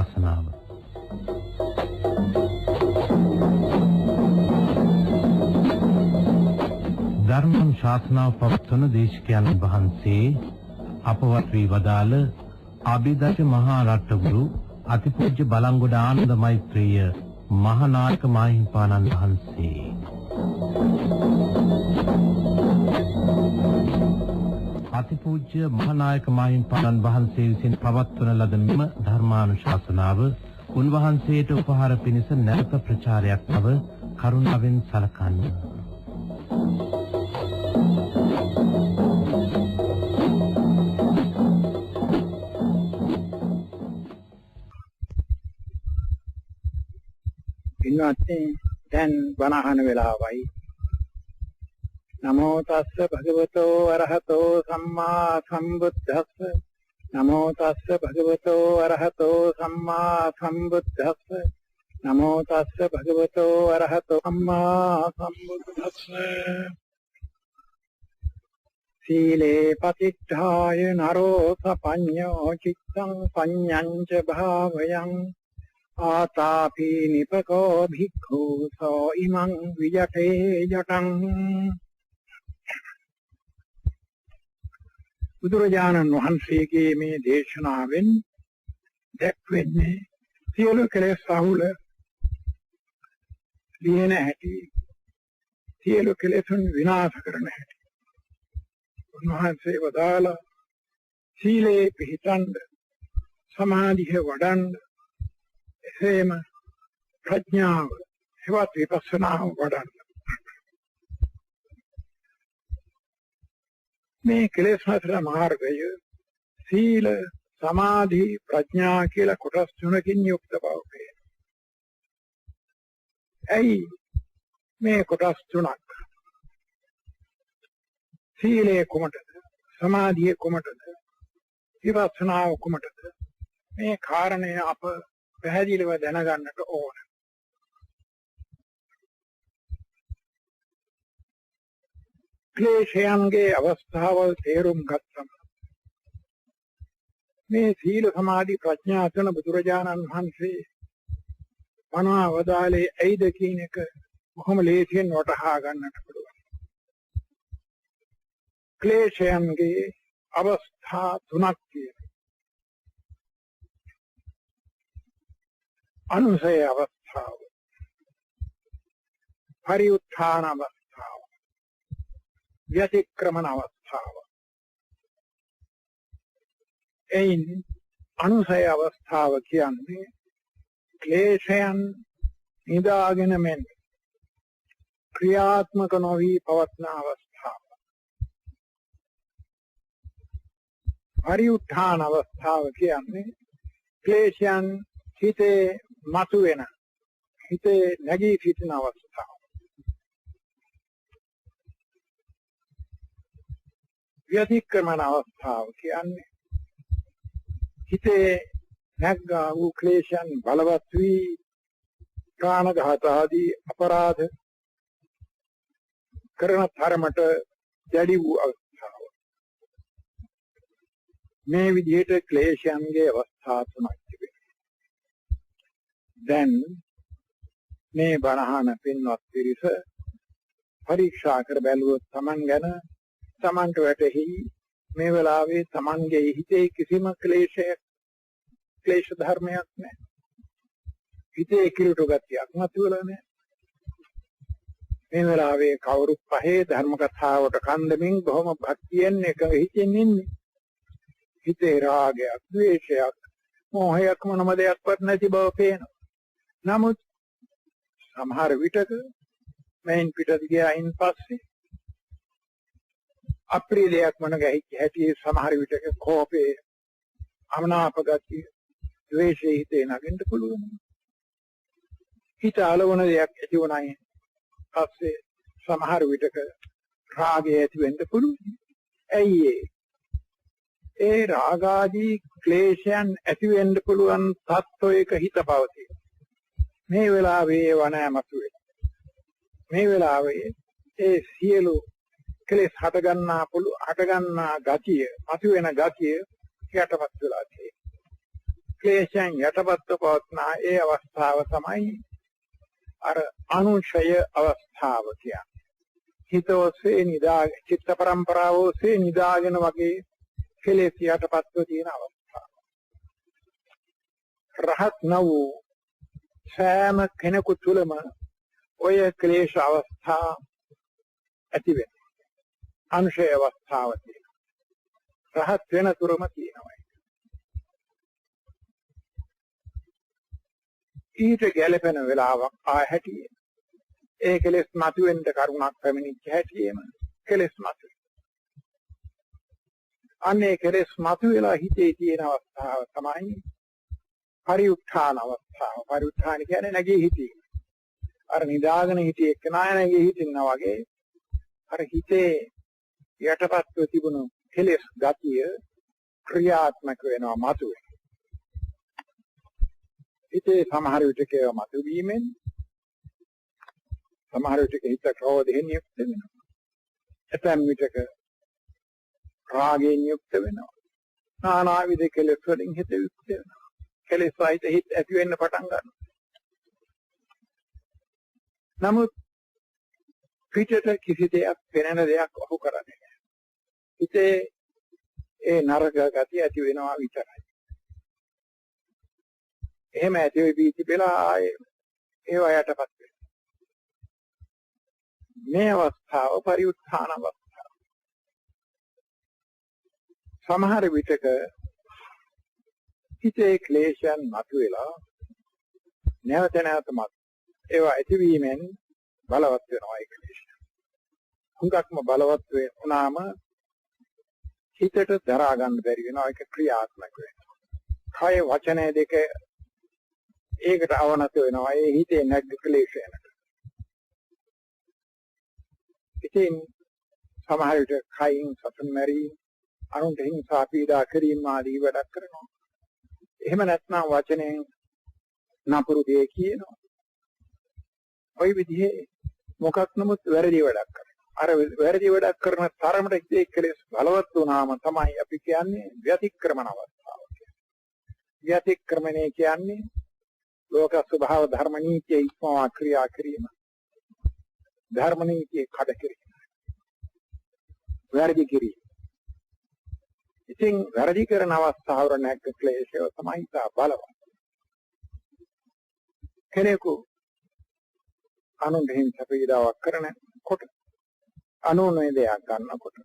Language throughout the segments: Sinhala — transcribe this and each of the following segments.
ශාසනාව. ධර්මානුශාසනාව පවත්වන දේශකයන් වහන්සේ අපවත් වී වදාළ අභිදජ මහා රට්ටගුරු අතිපූජ්‍ය බලංගොඩ ආනන්ද මෛත්‍රීය මහානායක මාහිමිපාණන් වහන්සේ. අතිපූජ්‍ය මහානායක මාහිමිපාණන් වහන්සේ විසින් පවත්වන ලද මෙම ධර්මානුශාසනාව උන්වහන්සේට උපහාර පිණිස නැවත ප්‍රචාරයක් බව කරුණාවෙන් සලකන්න. ඉන්නත් දැන් බණහන වෙලාවයි. නමෝ තස්ස භගවතෝ අරහතෝ සම්මා සම්බුද්දස්ස. නමෝ තස්ස භගවතෝ අරහතෝ සම්මා සම්බුද්දස්ස. නමෝ තස්ස භගවතෝ අරහතෝ සම්මා සම්බුද්දස්ස. සීලේ පතිට්ඨාය නරෝ සපඤ්ඤෝ චිත්තං පඤ්ඤං ච භාවයං ආතාපි නිපකෝ භික්ඛු සෝ ඉමං විජටේ ජටං. බුදුරජාණන් වහන්සේගේ මේ දේශනාවෙන් දැක්වෙන්නේ සියලු කෙලෙස් අහුල ලියන හැටි, සියලු කෙලෙසුන් විනාශ කරන හැටි. උන්වහන්සේ වදාළා සීලේ පිහිටන්න, සමාධිය වඩන්න, එසේම ප්‍රඥාව හෙවත් විපස්සනාව වඩන්න. මේ කෙලෙස් හතර මාර්ගය සීල, සමාධි, ප්‍රඥා කියලා කොටස් තුනකින් යුක්ත බව පේනවා. ඇයි මේ කොටස් තුනක්? සීලේ කොමටද? සමාධියේ කොමටද? විපස්සනාව කොමටද? මේ කාරණය අප පැහැදිලිව දැනගන්නට ඕන. ක්ලේශයන්ගේ අවස්ථාවල් තේරුම් ගත්තම මේ සීල සමාධි ප්‍රඥා තුන බුදුරජාණන් වහන්සේ පනවා වදාළේ ඇයිද කියන එක බොහොම ලේසියෙන් වටහා ගන්නට පුළුවන්. ක්ලේශයන්ගේ අවස්ථා තුනක් තියෙනවා. අනුසය අවස්ථාව, පරිඋත්ථාන අවස්ථාව, ව්‍යතික්‍රමන අවස්ථාව. එයින් අනුසය අවස්ථාව කියන්නේ ක්ලේශයන් නිදාගෙන මෙන් ක්‍රියාත්මක නොවී පවත්න අවස්ථාව. පරිඋත්ථාන අවස්ථාව කියන්නේ ක්ලේශයන් හිතේ මතුවෙන, හිතේ නැගී සිටින අවස්ථාව. ව්‍යතික්‍රමන අවස්ථාව කියන්නේ හිතේ නැග්ගා වූ ක්ලේශයන් බලවත් වී ප්‍රාණඝාත ආදී අපරාධ කරන තරමට දැඩි වූ අවස්ථාව. මේ විදිහට ක්ලේශයන්ගේ අවස්ථා තුනක් තිබෙනවා. දැන් මේ බණහන පින්වත් පිරිස පරීක්ෂා කර බැලුවොත් Taman ගැන Tamanට වැටහි මේ වෙලාවේ Tamanගේ හිතේ කිසිම ක්ලේශ ධර්මයක් නැහැ. හිතේ කිලුට ගතියක් නැතිවලා නැහැ. මේ වෙලාවේ කවුරුත් පහේ ධර්ම කතාවට කන්දමින් බොහොම භක්තියෙන් එක හිතින් ඉන්නේ. හිතේ රාගයක්, ද්වේෂයක්, මෝහයක් මොනම දෙයක්වත් නැති බව පේනවා. නමුත් සමහර විටක මෙයින් පිටට ගියායින් පස්සේ අප්‍රියයක් මොන ගැහිච්ච හැටි සමහර විටක කෝපේ, අමනාප ගතිය, ද්වේෂය හිතේ නැගෙන්න පුළුවන්. හිත අලවන දෙයක් ඇති වුණායින් පස්සේ සමහර විටක රාගය ඇති වෙන්න පුළුවන්. ඇයි ඒ රාගාදී ක්ලේශයන් ඇති වෙන්න පුළුවන් තත්ත්වයක හිත පවතී. මේ වෙලාවේ වනෑමතු වේ. මේ වෙලාවේ ඒ සියලු කෙලෙස් හටගන්නා ගතිය, මතුවෙන ගතිය යටපත් වෙලා තියෙනවා. ක්ලේශයන් යටපත්ව පවත්නා ඒ අවස්ථාව තමයි අර අනුශය අවස්ථාව කියන්නේ. හිත ඔස්සේ චිත්ත පරම්පරාව ඔස්සේ නිදාගෙන වගේ කෙලෙස් යටපත්ව තියෙන අවස්ථාව. රහත් නවෝ සෑම කෙනෙකු තුළම ඔය ක්ලේශ අවස්ථා ඇති වෙනවා. අනුශය අවස්ථාව තියෙනවා. රහත් වෙන තුරම තියෙනවා. ඊට ගැළපෙන වෙලාවක් හැටියේ ඒ කෙලෙස් මතුවෙන්න කරුණක් පැමිණිච්ච හැටියේම කෙලෙස් මතුවේ. අනේ කෙලෙස් මතුවලා හිතේ තියෙන අවස්ථාව තමයි පරිඋත්ථාන අවස්ථාව. පරිඋත්ථාන කියන්නේ නැගී හිතීම. අර නිදාගෙන හිටියේ කෙනා නැගී හිටිනා වගේ අර හිතේ යටපත්ව තිබුණු කෙලෙස් ගතිය ක්‍රියාත්මක වෙනවා මතුවේ. හිතේ සමහර විටක මතුවීමෙන් සමහර විටක හිත ක්‍රෝධයෙන් යුක්ත වෙනවා. ඇතැම් විටක රාගයෙන් යුක්ත වෙනවා. নানা විද කෙලෙස් වලින් හිත යුක්ත වෙනවා. කෙලෙස් සහිත හිත ඇති වෙන්න පටන් ගන්නවා. නමුත් පිටට කිසි දෙයක් පෙනෙන දෙයක් ඔහු කරන්නේ නැහැ. හිතේ ඒ නරක ගතිය ඇති වෙනවා විතරයි. එහෙම ඇති වෙයි බීති වෙලා ඒව යටපත් වෙනවා. මේ අවස්ථාව පරිඋත්ථාන අවස්ථාව. සමහර විටක හිතේ ක්ලේශයන් මතුවලා නැවත නැවතමත් ඒවා ඇතිවීමෙන් බලවත් වෙනවා ඒ ක්ලේශය. හුඟක්ම බලවත් වුණාම හිතට දරා ගන්න බැරි වෙනවා. ඒක ක්‍රියාත්මක වෙනවා. කය වචනය දෙක ඒකට අවනත වෙනවා. ඒ හිතේ නැග්ග ක්ලේශයකට. ඉතින් සමහර විට කයින් සතුන් මැරීම, අනුන්ට හිංසා පීඩා කිරීම ආදී වැඩක් කරනවා. එහෙම නැත්නම් වචනයෙන් නපුරු දෙයක් කියනවා. ওই විදිහේ මොකක් නමුත් වැරදි වැඩක් කරනවා. අර වැරදි වැඩක් කරන තරමට හිතේ කෙලෙස් බලවත් වුණාම තමයි අපි කියන්නේ ව්‍යතික්‍රමන අවස්ථාව කියන්නේ. ව්‍යතික්‍රමණය කියන්නේ ලෝක ස්වභාව ධර්ම නීතිය ඉක්මවා ක්‍රියා කිරීම. ධර්ම නීතිය කඩ කිරීම. වැරදි කිරීම. ඉතින් වැරදි කරන අවස්ථාවර නැග්ග ක්ලේශය තමයි තා බලවත්. කෙනෙකු අනුන්ට හිංසා පීඩාවක් කරනකොට අනුන්ගේ දෙයක් ගන්නකොට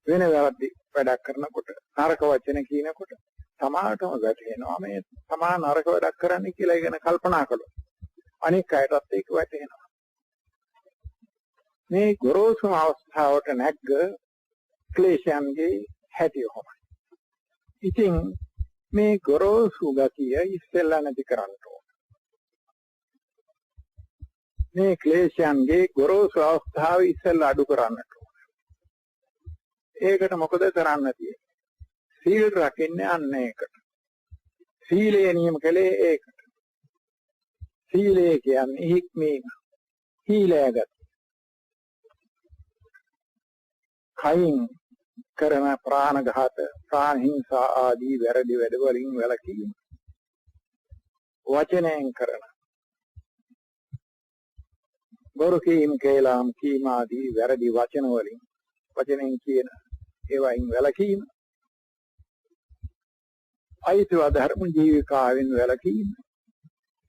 වෙන වැරදි වැඩක් කරනකොට නරක වචන කියනකොට සමාජතම වැටෙනවා. මේ සමාන නරක වැඩක් කරන්න කියලා ඉගෙන කල්පනා කළොත් අනික් අයටත් ඒක වැටෙනවා. මේ ගොරෝසු අවස්ථාවට නැග්ග ක්ලේශයන්ගේ හැටි කොහොමද? ඉතින් මේ ගොරෝසු ගතිය ඉස්සෙල්ලා නැති කරන්න ඕන. මේ ක්ලේශයන්ගේ ගොරෝසු අවස්ථාව ඉස්සෙල්ලා අඩු කරන්නට ඕන. ඒකට මොකද කරන්න තියෙන්නේ? සීල් රකින්නේ අන්න ඒකට. සීලය නියම කළේ ඒකට. සීලය කියන්නේ හික්මීම. හීලයගත. කයින් කරන ප්‍රාණඝාත, ප්‍රාණ හිංසා ආදී වැරදි වැඩ වලින් වැළකීම. වචනයෙන් කරන බොරු කීම, කේලම් කීම ආදී වැරදි වචන වලින් වචනෙන් කියන ඒවායින් වැළකීම. අයිතිව ධර්ම ජීවිකාවෙන් වැළකීම.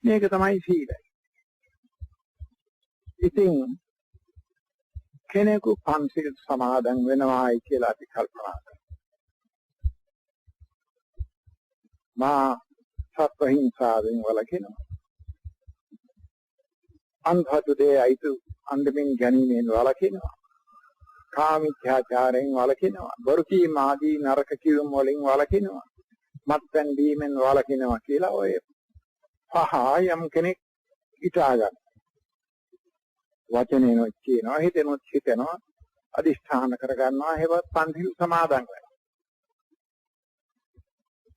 මේක තමයි සීලය. ඉතින් කෙනෙකු පන්සිල් සමාදන් වෙනවායි කියලා අපි කල්පනා කරනවා. මා සත්ව හිංසාවෙන් වළකිනවා. අන්ධතු දේ අයිතු අන්දමින් ගැනීමෙන් වළකිනවා. කාමීත්‍යාචාරයෙන් වළකිනවා. බොරු කීම ආදී නරක කිව්ම් වලින් වළකිනවා. මත්පැන් දීමෙන් වළකිනවා කියලා ඔය පහ යම් කෙනෙක් හිතා ගන්න. වචනේනොත් කියනවා, හිතෙනොත් හිතනවා, අදිෂ්ඨාන කරගන්නවා. ඒවත් පන්සිල් සමාදන් වෙනවා.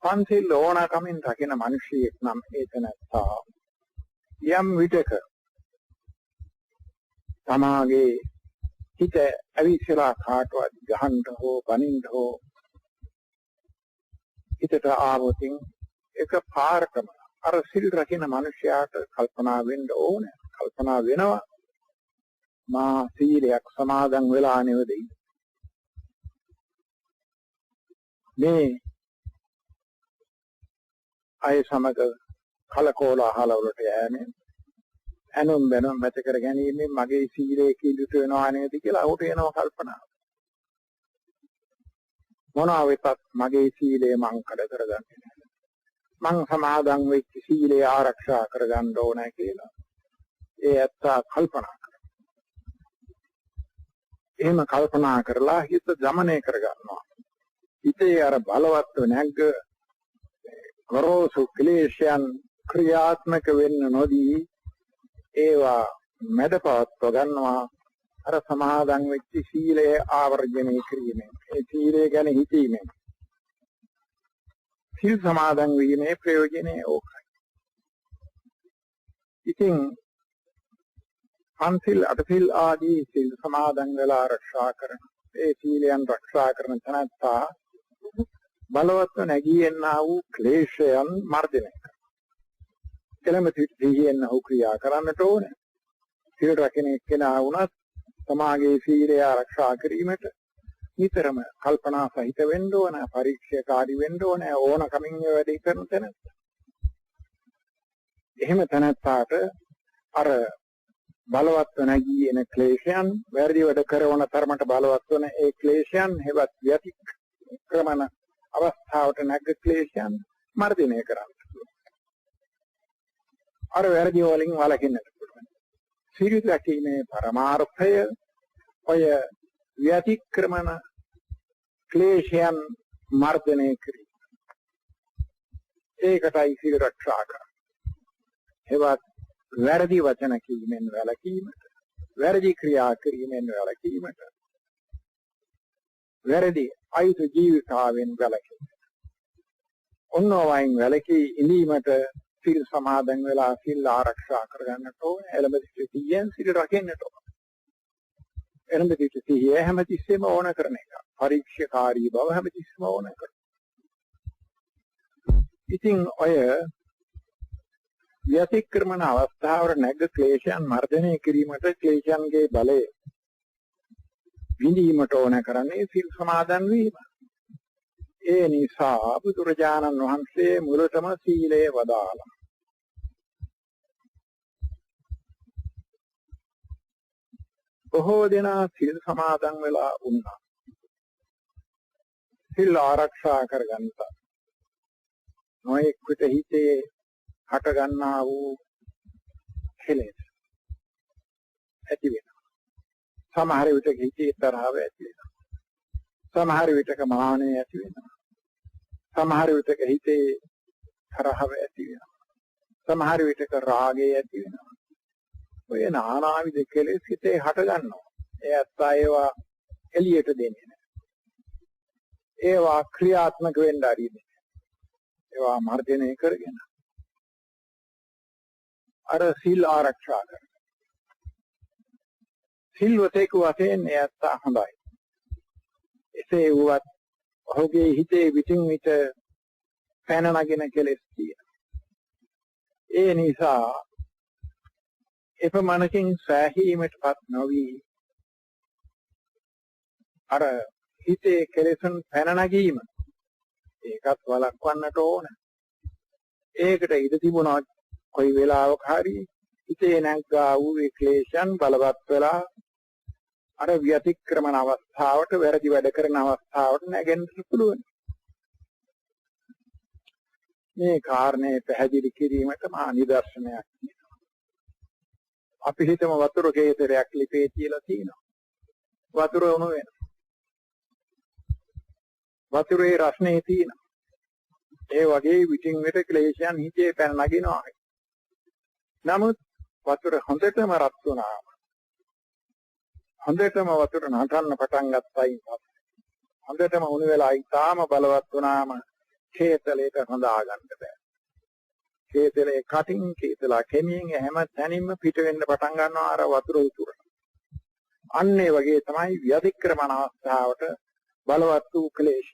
පන්සිල් ඕනකමින් රකින මිනිසියෙක් නම් ඒක නැත්තා යම් විටක තමාගේ හිත අවිසලා කාටවත් ගහන්න හෝ බනින්න හෝ හිතට ආවොතින් එක පාරකම අර සිල් රකින්න මිනිසයාට කල්පනා වෙන්න ඕනේ. කල්පනා වෙනවා මා සීලයක් සමාදන් වෙලා නෙවෙයි. මේ අය සමග කලකෝලාහල වලට යෑමෙන් ඇනුම් බැනුම් මැත කර ගැනීමෙන් මගේ සීලය කිලුට වෙනවා නේද කියලා ඔහුට එනවා කල්පනාව. මොනවා වෙතත් මගේ සීලය මං කඩ කරගන්නේ නැහැ. මං සමාදන් වෙච්ච සීලය ආරක්ෂා කරගන්න ඕනේ කියලා ඒ ඇත්තා කල්පනා කරනවා. එහෙම කල්පනා කරලා හිත දමනය කරගන්නවා. හිතේ අර බලවත්ව නැග්ග ගොරෝසු ක්ලේශයන් ක්‍රියාත්මක වෙන්න නොදී ඒවා මැඩපවත්ව ගන්නවා. අර සමාදන් වෙච්ච සීලය ආවර්ජනය කිරීමෙන් ඒ සීලය ගැන හිතීමෙන් සීල් සමාදන් වීමේ ප්‍රයෝජනය ඕකයි. ඉතින් පන්සිල් අටසිල් ආදී සීල් සමාදන් වෙලා ආරක්ෂා කරන ඒ සීලයන් ආරක්ෂා කරන තැනත්තා බලවත්ව නැගී එන්නා වූ ක්ලේශයන් මර්ධනය කරනවා. කෙලෙම සිහියෙන් ඔහු ක්‍රියා කරන්නට ඕනේ. සීල රකින්න එක්කෙනා වුණත් සමාගයේ සීලය ආරක්ෂා කිරීමට නිතරම කල්පනා සහිත වෙන්න ඕන, පරීක්ෂාකාරී වෙන්න ඕන, ඕන කමින් වැඩි කරන තැනත්. එහෙම තැනත්තාට අර බලවත් නැගී එන ක්ලේශයන්, වැරදි වැඩ කරන තරමට බලවත් වන ඒ ක්ලේශයන් හෙවත් ව්‍යතික්‍රමන අවස්ථාවට නැග ක්ලේශයන් මර්ධනය කරන්න. අර වැරදි වලින් වළකින්නට පුළුවන්. සීල රැකීමේ පරමාර්ථය ඔය ව්‍යතික්‍රමන ක්ලේශයන් මර්ධනය කිරීම. ඒකටයි සීල ආරක්ෂා කරන්නේ. හෙවත් වැරදි වචන කීමෙන් වැළකීමට, වැරදි ක්‍රියා කිරීමෙන් වැළකීමට, වැරදි අයුතු ජීවිතාවෙන් වැළකීමට. ඔන්නෝවයින් වැළකී ඉඳීමට සීල් සමාදන් වෙලා සීල් ආරක්ෂා කරගන්නට ඕනේ. එළඹ සිටියෙන් සීල් රකින්නට ඕනේ. එළඹ සිටිය හැමතිස්සෙම ඕන කරන එක. පරීක්ෂාකාරී බව හැමතිස්සෙම ඕන කරන. ඉතින් ඔය ව්‍යතික්‍රමන අවස්ථාවර නැග ක්ලේශයන් මර්ධනය කිරීමට ක්ලේශයන්ගේ බලය විඳීමට ඕන කරන්නේ සීල් සමාදන් වීම. ඒ නිසා බුදුරජාණන් වහන්සේ මුලටම සීලය වදාළා. බොහෝ දෙනා සීල් සමාදන් වෙලා වුණා. සීල් ආරක්ෂා කරගන්නවා. නොයෙක් විට හිතේ හට ගන්නා වූ කෙලෙස් ඇති වෙනවා. සමහර විට හිතේ තරහව ඇති වෙනවා. සමහර විටක මානය ඇති වෙනවා. සමහර විටක හිතේ තරහව ඇති වෙනවා. සමහර විටක රාගය ඇති වෙනවා. ඔය නානාවිද කෙලෙස් හිතේ හට ගන්නවා. ඒ අත්තා ඒවා එළියට දෙන්නේ නැහැ. ඒවා ක්‍රියාත්මක වෙන්න ආරින්නේ. ඒවා මර්ධනය කරගෙන අර සීල් ආරක්ෂා කරන. සිල්වතෙකු වශයෙන් ඒ අත්තා හොඳයි. එසේ වුවත් ඔහුගේ හිතේ විටින් විට පැන නගින කෙලෙස් තියෙනවා. ඒ නිසා එපමණකින් සෑහීමටපත් නොවි අර හිතේ කෙලෙසුන් පැන නගීම ඒකත් වළක්වන්නට ඕන. ඒකට ඉඩ තිබුණා කොයි වෙලාවක හරි හිතේ නැග්ගා වූ ක්ලේශයන් බලවත් වෙලා අර ව්‍යතික්‍රමන අවස්ථාවට, වැරදි වැඩ කරන අවස්ථාවට නැගෙන්න පුළුවන්. මේ කාරණේ පැහැදිලි කිරීමට මා නිදර්ශනයක් කියනවා. අපි හිතමු වතුර කේතරයක් ලිපේ තියලා තියෙනවා. වතුර උණු වෙනවා. වතුරේ රස්නේ තියෙනවා. ඒ වගේ විටින් විට ක්ලේශයන් හිතේ පැන නගිනවා. නමුත් වතුර හොඳටම රත් වුණාම, හොඳටම වතුර නටන්න පටන් ගත්තයි හොඳටම උණු වෙලා ඊටාම බලවත් වුණාම කේතලයට හොඳා ගන්න බෑ. කේතලේ කටින් කේතලා කෙමින් හැම තැනින්ම පිට වෙන්න පටන් ගන්නවා අර වතුර උතුර. අන්න ඒ වගේ තමයි ව්‍යතික්‍රමන අවස්ථාවට බලවත් වූ ක්ලේශ.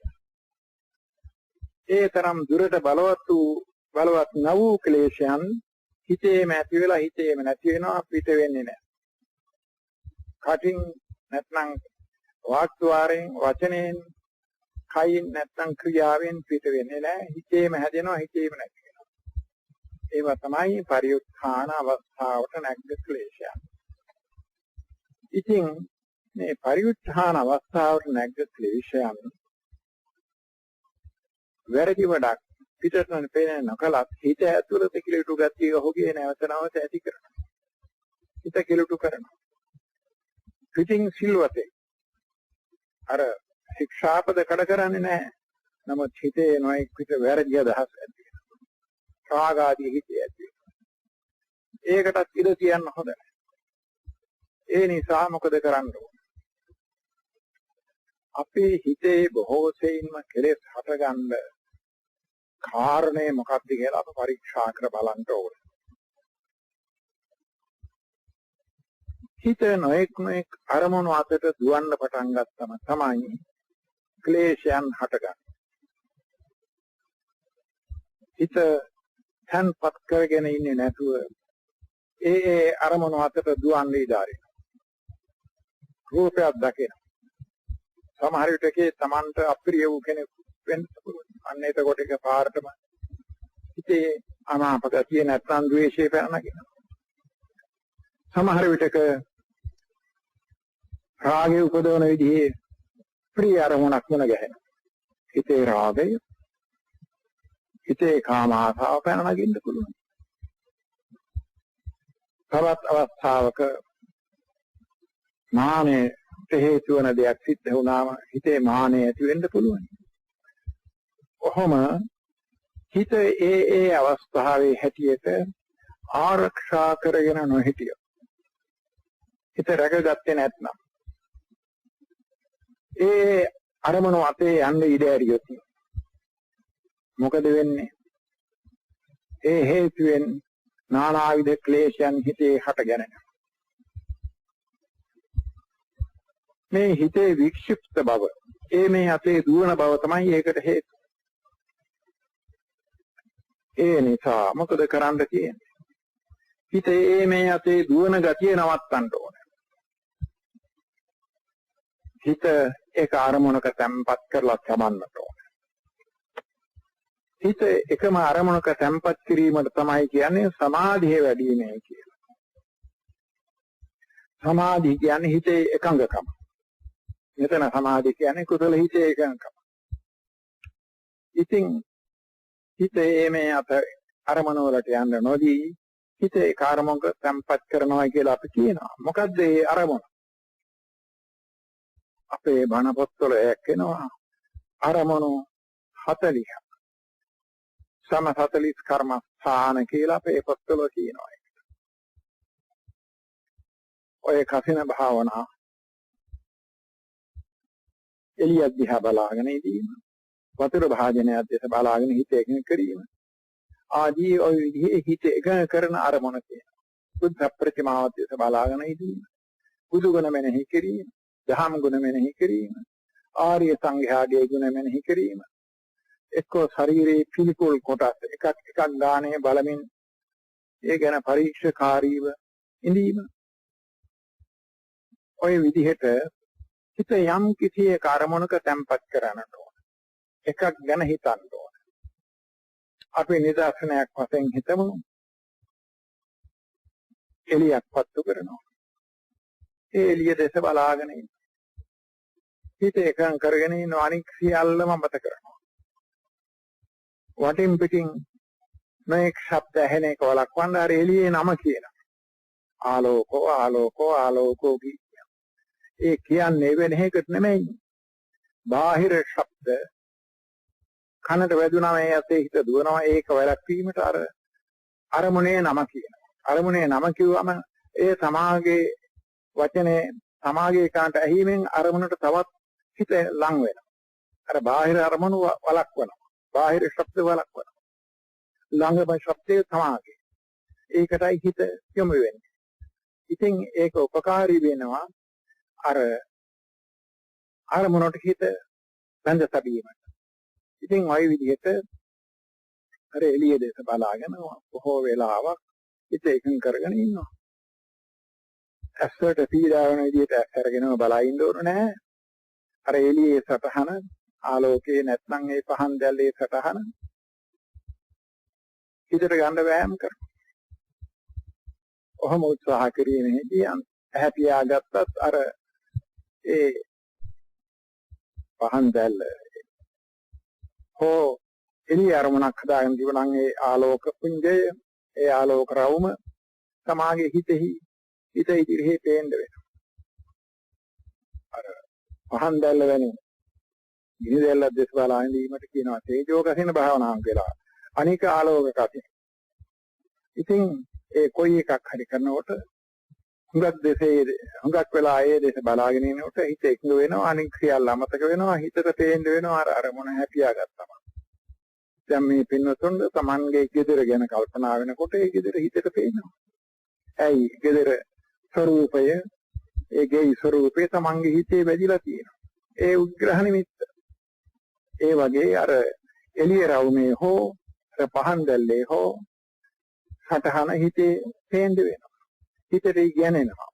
ඒ තරම් දුරට බලවත් න වූ ක්ලේශයන් හිතේම ඇති වෙලා හිතේම නැති වෙනවා, පිට වෙන්නේ නැහැ. කටින් නැත්නම් වාක්ද්වාරයෙන්, වචනයෙන්, කයින් නැත්නම් ක්‍රියාවෙන් පිට වෙන්නේ නැහැ. හිතේම හැදෙනවා, හිතේම නැති වෙනවා. ඒවා තමයි පරිඋත්ථාන අවස්ථාවට නැග්ග ක්ලේශයන්. ඉතින් මේ පරිඋත්ථාන අවස්ථාවට නැග්ග ක්ලේශයන් වැරදි වඩක් පිටතන පේන නොකලත් හිත ඇතුළත කිලුටු ගතිය ඔහුගේ නැවත නැවත ඇති කරනවා. හිත කිලුටු කරනවා. පිටින් සිල්වතේ අර ශික්ෂාපද කඩ කරන්නේ නැහැ. නමුත් හිතේ නොයෙක් පිට වැරදි අදහස් ඇති වෙනවා. රාග ආදී හිතේ ඇති වෙනවා. ඒකටත් ඉඩ තියන්න හොඳ නැහැ. ඒ නිසා මොකද කරන්න ඕන? අපේ හිතේ බොහෝ සෙයින්ම කෙලෙස් හටගන්න කාරණේ මොකක්ද කියලා අප පරීක්ෂා කර බලන්න ඕනේ. හිත නොඑක් අරමුණු අතට දුවන්න පටන් ගත්තම තමයි ක්ලේශයන් හටගන්නේ. හිත තන්පත් කරගෙන ඉන්නේ නැතුව ඒ අරමුණු අතට දුවන්නේ ඉදාරින. රූපයක් දකින. සමහර විටකේ Tamanට අප්‍රිය වූ කෙනෙක් වෙන්න පුළුවන්. අන්න එතකොට එක පාරටම හිතේ අනාපගතිය නැත්නම් ද්වේෂය පැනනගෙන. සමහර විටක රාගය උපදවන විදිහේ ප්‍රිය අරමුණක් වුණ ගැහෙනවා. හිතේ රාගය, හිතේ කාම ආසාව පැනනගින්න පුළුවන්. තවත් අවස්ථාවක මානෙට හේතු වන දෙයක් සිද්ධ වුණාම හිතේ මානෙ ඇති වෙන්න පුළුවන්. ඔහොම හිත ඒ අවස්ථාවේ හැටියට ආරක්ෂා කරගෙන නොහිටිය. හිත රැකගත්තේ නැත්නම් ඒ අරමුණු අතේ යන්න ඉඩ ඇරියොත් මොකද වෙන්නේ? ඒ හේතුවෙන් නානාවිධ ක්ලේශයන් හිතේ හටගැනෙනවා. මේ හිතේ වික්ෂිප්ත බව, මේ අතේ දුවන බව තමයි ඒකට හේතුව. ඒ නිසා මොකද කරන්න තියෙන්නේ? හිතේ මේ අතේ දුවන ගතිය නවත්තන්න ඕනේ. හිත ඒක අරමුණක තැම්පත් කරලා සමන්නට ඕනේ. හිත එකම අරමුණක තැම්පත් කිරීමට තමයි කියන්නේ සමාධිය වැඩි වීමයි කියලා. සමාධිය කියන්නේ හිතේ එකඟකම. මෙතන සමාධිය කියන්නේ කුසල හිතේ එකඟකම. ඉතින් හිතේ මේ අරමුණ වලට යන්න නොදී හිතේ කාර්මක තැම්පත් කරනවා කියලා අපි කියනවා. මොකද්ද ඒ අරමුණ? අපේ බණ පොත්වල එක්කෙනවා අරමුණු 40ක්. සම 40 කර්මස්ථාන කියලා අපේ පොත්වල කියනවා. ඔය කසින භාවනා එළිය දිහා බලාගෙන ඉඳීම, වතුර භාජනයක් දෙස බලාගෙන හිත එකඟ කිරීම ආදී ඔය විදිහේ හිත එකඟ කරන අරමුණ කියනවා. බුද්ධ ප්‍රතිමාව දෙස බලාගෙන ඉඳීම, බුදු ගුණ මෙනෙහි කිරීම, දහම් ගුණ මෙනෙහි කිරීම, ආර්ය සංඝයාගේ ගුණ මෙනෙහි කිරීම, එක්කෝ ශරීරයේ පිළිකුල් කොටස් එකක් ගානේ බලමින් ඒ ගැන පරීක්ෂාකාරීව ඉඳීම. ඔය විදිහට හිත යම් කිසි කර්මණක තැම්පත් කරන්නට ඕන. එකක් ගැන හිතන්න ඕන. අපි නිදර්ශනයක් වශයෙන් හිතමු. එළියක් පත්තු කරනවා. ඒ එළිය දෙස බලාගෙන ඉන්න. හිත එකඟ කරගෙන ඉන්න අනික් සියල්ලම මත කරනවා. වටින් පිටින් මේක ශබ්ද ඇහෙන එක වළක්වන්න අර එළියේ නම කියනවා. ආලෝකෝ ආලෝකෝ ආලෝකෝ කිය. ඒ කියන්නේ වෙන එකක් නෙමෙයි. බාහිර ශබ්ද කනට වැදුනම ඒ ඇතේ හිත දුවනවා. ඒක වැළක්වීමට අර අරමුණේ නම කියනවා. අරමුණේ නම කිව්වම ඒ සමාගයේ වචනේ සමාගයේ කාන්ට ඇහිමෙන් අරමුණට තවත් හිත ලං වෙනවා. අර බාහිර අරමුණු වළක්වනවා. බාහිර ශබ්ද වළක්වනවා. ළඟම ශබ්දයේ සමාගයේ. ඒකටයි හිත යොමු වෙන්නේ. ඉතින් ඒක උපකාරී වෙනවා අර අරමුණට හිත බඳ තැබීමට. ඉතින් ওই විදිහට අර එළිය දෙස බලාගෙන බොහෝ වෙලාවක් හිත එකඟ කරගෙන ඉන්නවා. ඇස්සට පීඩා වෙන විදිහට ඇස් අරගෙනම බලා ඉන්න ඕන නෑ. අර එළියේ සතහන ආලෝකයේ නැත්නම් ඒ පහන් දැල්ලේ සතහන හිතට ගන්න වෑයම් කරනවා. ඔහොම උත්සාහ කිරීමේදී ඇහැ පියාගත්තත් අර ඒ පහන් දැල්ල හෝ එළිය අරමුණක් හදාගෙන තිබුණා නම් ඒ ආලෝක පුංජය ඒ ආලෝක රවුම සමාගයේ හිත ඉදිරියේ පේන්න වෙනවා. අර පහන් දැල්ල වෙනින් ගිනි දැල්ල දෙස බලා ඉඳීමට කියනවා තේජෝ කසින භාවනාව කියලා. අනික ආලෝක කසින. ඉතින් ඒ කොයි එකක් හරි කරනකොට හුඟක් වෙලා ඒ දෙස බලාගෙන ඉනකොට හිත එකඟ වෙනවා. අනික සියල්ල අමතක වෙනවා. හිතට පේන්න වෙනවා අර අරමුණ හැපියාගත්තම. දැන් මේ පින්වතුන් තමන්ගේ ගෙදර ගැන කල්පනා වෙනකොට ඒ ගෙදර හිතට පේනවා. ඇයි ගෙදර ස්වરૂපය ඒ ගේ ස්වરૂපේ තමන්ගේ හිතේ වැදිලා තියෙනවා. ඒ උග්‍රහ නිමිත්ත. ඒ වගේ අර එළිය රවුමේ හෝ අර පහන් දැල්ලේ හෝ සටහන හිතේ පේන්න වෙනවා. හිතට ඉගෙනෙනවා.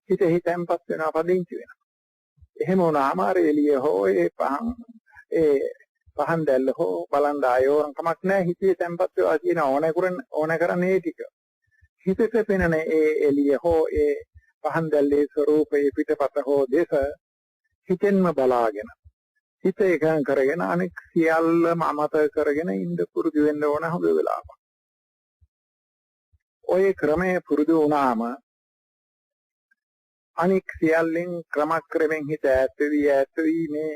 හිතෙන්පත් වෙනවා පදිංචි වෙනවා. එහෙම වුණාම අර එළිය හෝ ඒ පහන් දැල්ල හෝ බලන් ආයෝරන් කමක් නැහැ. හිතේ තැම්පත් වෙලා තියෙන ඕන කරන්නේ ටික. හිතට පෙනෙන ඒ එළිය හෝ ඒ පහන් දැල්ලේ ස්වરૂපයේ පිටපත හෝ දේශ හිතෙන්ම බලාගෙන හිත එකඟ කරගෙන අනෙක් සියල්ලම අමතක කරගෙන ඉඳ පුරුදු වෙන්න ඕන හොඳ වෙලාවක්. ඔය ක්‍රමයේ පුරුදු වුණාම අනෙක් සියල්ලෙන් ක්‍රමක්‍රමෙන් හිත ඈත් වෙවි මේ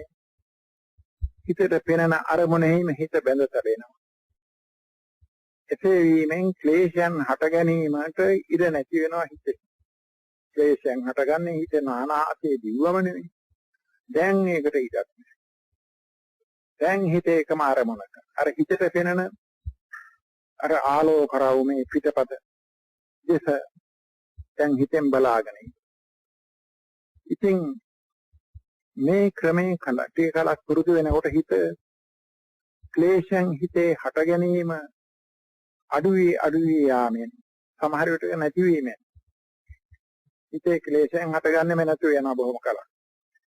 හිතට පෙනෙන අරමුණෙහිම හිත බැඳ තබෙනවා. එසේ වීමෙන් ක්ලේශයන් හට ගැනීමට ඉඩ නැති වෙනවා හිතේ. ක්ලේශයන් හටගන්නේ හිත නානාසේ දිව්වම නෙවෙයි. දැන් ඒකට ඉඩක් නැහැ. දැන් හිතේ එකම අරමුණක. අර හිතට පෙනෙන අර ආලෝක රවුමේ පිටපත දෙස දැන් හිතෙන් බලාගෙන ඉතින් මේ ක්‍රමයේ කලක් පුරුදු වෙනකොට හිත ක්ලේශයන් හිතේ හට ගැනීම අඩුවේ යාමෙන් සමහර විට නැති වීමෙන් හිතේ ක්ලේශයන් හටගන්නෙම නැතුව යනවා බොහොම කලක්.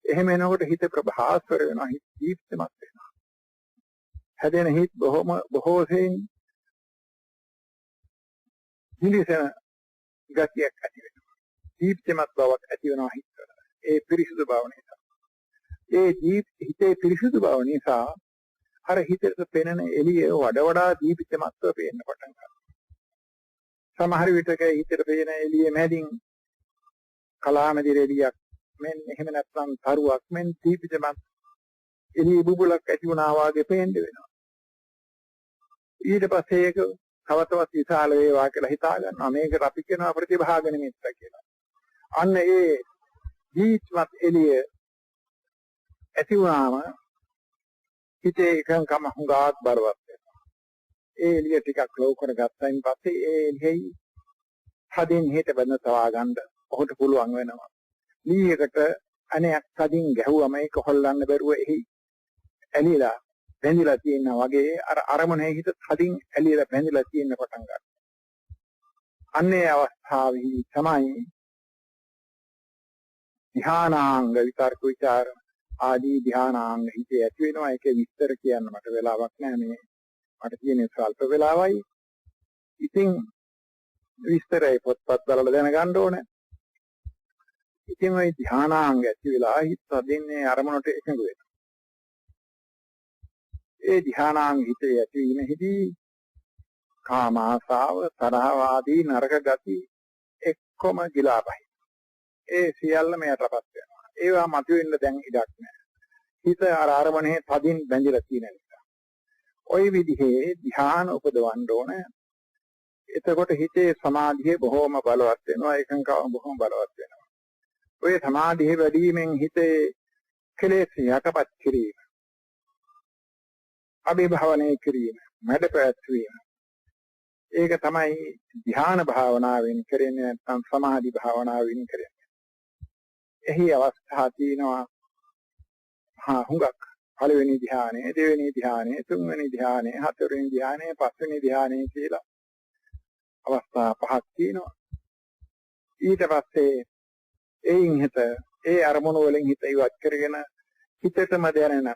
එහෙම එනකොට හිත ප්‍රභාස්වර වෙනවා. හිත දීප්තිමත් වෙනවා. හැදෙන හිත බොහෝ සෙයින් නිලිසන ගතියක් ඇති වෙනවා. දීප්තිමත් බවක් ඇති වෙනවා හිතවල. ඒ පිරිසුදු බව නිසා. ඒ හිතේ පිරිසුදු බව නිසා අර හිතට පෙනෙන එළිය වඩා දීප්තිමත්ව පේන්න පටන් ගන්නවා. සමහර විටක හිතට පෙනෙන එළිය මැදින් කලාමැදි රෙදියක් මෙන් එහෙම නැත්නම් තරුවක් මෙන් දීප්තිමත් එළිය බුබුලක් ඇති වුණා වාගේ පේන්න වෙනවා. ඊට පස්සේ ඒක තවතවත් විශාල වේවා කියලා හිතා ගන්නවා. මේකට අපි කියනවා ප්‍රතිභාග නිමිත්ත කියලා. අන්න ඒ දීප්තිමත් එළිය ඇති වුණාම හිතේ එකඟකම හුඟක් බරවත් වෙනවා. ඒ එළිය ටිකක් ලෝ කරගත්තයින් පස්සේ ඒ එළියයි හදින් හිත බඳ තවා ගන්න ඔහුට පුළුවන් වෙනවා. ලීයකට අනේක් හදින් ගැහුවම ඒක හොල්ලන්න බැරුව එහි ඇලිලා බැඳිලා තියෙනා වගේ අර අරමුණේ හිත හදින් ඇලිලා බැඳිලා තියෙන පටන් ගන්නවා. අන්නේ අවස්ථාවේ තමයි ධානාංග විතර්ක විචාර ආදී ධානාංග හිතේ ඇති වෙනවා. ඒකේ විස්තර කියන්න මට වෙලාවක් නැහැ. මේ මට තියෙන ස්වල්ප වෙලාවයි. ඉතින් විස්තරය පොත්පත් බලලා දැනගන්න ඕනේ. ඉතින් ওই ධානාංග ඇති වෙලා හිත හදින්නේ අරමුණට එකඟ වෙනවා. ඒ ධානාංග හිතේ ඇතිවීමෙහිදී කාම ආසාව, තරහ ආදී නරක ගති එක්කම ගිලාපයි. ඒ සියල්ලම යටපත් වෙනවා. ඒවා මතුවෙන්න දැන් ඉඩක් නැහැ. හිත අර අරමුණේ තදින් බැඳිලා තියෙන නිසා. ওই විදිහේ ධ්‍යාන උපදවන්න ඕන. එතකොට හිතේ සමාධිය බොහොම බලවත් වෙනවා. ඒකංකව බොහොම බලවත් වෙනවා. ওই සමාධිය වැඩි වීමෙන් හිතේ කෙලෙස් යටපත් කිරීම, අභිභවනය කිරීම, මඩ පැවැත්වීම. ඒක තමයි ධ්‍යාන භාවනාවෙන් කරන්නේ. නැත්නම් සමාධි භාවනාවෙන් කරන්නේ. එහි අවස්ථා තියෙනවා හුඟක් පළවෙනි ධ්‍යානය, දෙවෙනි ධ්‍යානය, තුන්වෙනි ධ්‍යානය, හතරවෙනි ධ්‍යානය, පස්වෙනි ධ්‍යානය කියලා අවස්ථා පහක් තියෙනවා. ඊට පස්සේ එයින් හිත ඒ අරමුණු වලින් හිත ඉවත් කරගෙන හිතටම දැනෙන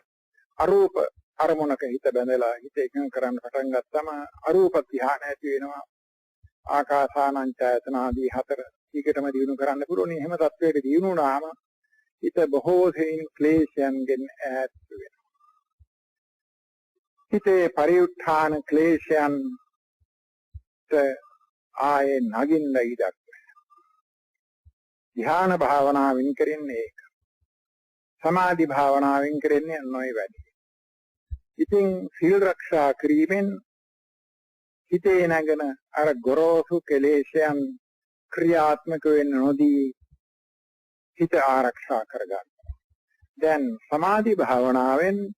අරූප අරමුණක හිත බැඳලා හිත එකඟ කරන්න පටන් ගත්තම අරූප ධ්‍යාන ඇති වෙනවා. ආකාසානංචයතන ආදී හතර ඊකටම දිනු කරන්න පුළුවන්. එහෙම තත්වයකට දිනු වුණාම හිත බොහෝ සෙයින් ක්ලේශයන්ගෙන් ඈත් වෙනවා. හිතේ පරිඋත්ථාන ක්ලේශයන්ට ආයේ නගින්න ඉඩක් නැහැ. ධ්‍යාන භාවනාවෙන් කරන්නේ ඒක. සමාධි භාවනාවෙන් කරන්නේ නොයි වැඩි. ඉතින් සීල් රක්ෂා කිරීමෙන් හිතේ නැගෙන අර ගොරෝසු කෙලෙෂයන් ක්‍රියාත්මක වෙන්න නොදී හිත ආරක්ෂා කරගන්න. දැන් සමාධි භාවනාවෙන්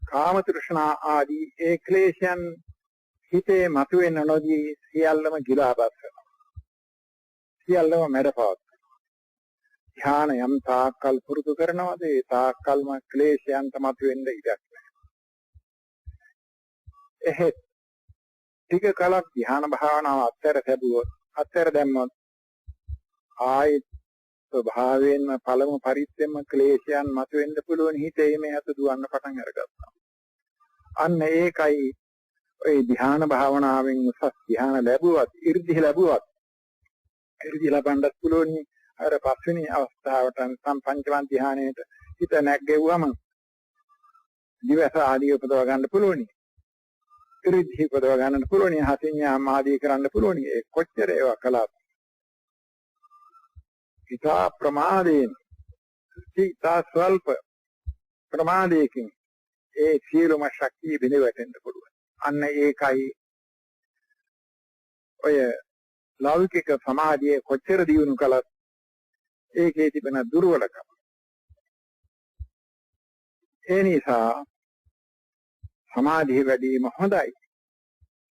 කාම තෘෂ්ණා ආදී ඒ ක්ලේශයන් හිතේ මතුවෙන්න නොදී සියල්ලම ගිලා බස්සනවා. සියල්ලම මැඩපවත්වනවා. ධ්‍යාන යම් තාක්කල් පුරුදු කරනවාද ඒ තාක්කල්ම ක්ලේශයන්ට මතුවෙන්න ඉඩක් නැහැ. එහෙත් ටික කලක් ධ්‍යාන භාවනාව අත්තර දැම්මොත් ආයෙත් ස්වභාවයෙන්ම පළමු පරිස්සෙම ක්ලේශයන් මතුවෙන්න පුළුවන්. හිතේ මේ හත දුවන්න පටන් අරගත්තා. අන්න ඒකයි ඔය ධ්‍යාන භාවනාවෙන් උසස් ධ්‍යාන ලැබුවත් 이르දි ලබන්නත් පුළුවන්. අර පස්වෙනි අවස්ථාවට පංචම ධ්‍යානයේට හිත නැග්ගෙව්වම දිවස ආදී උපදව ගන්න පුළුවන්. ඉරිදි උපදව ගන්න පුළුවන්. හතින්යාම ආදී කරන්න පුළුවන්. ඒ කොච්චර ඒවා කළාද? හිතා ප්‍රමාදයෙන් හිතා ස්වල්ප ප්‍රමාදයකින් ඒ සියලුම ශක්තිය බිඳවැටෙන්න පුළුවන්. අන්න ඒකයි ඔය ලෞකික සමාධියේ කොච්චර දියුණු කළත් ඒකේ තිබෙන දුර්වලකම. ඒ නිසා සමාධිය වැඩිම හොඳයි.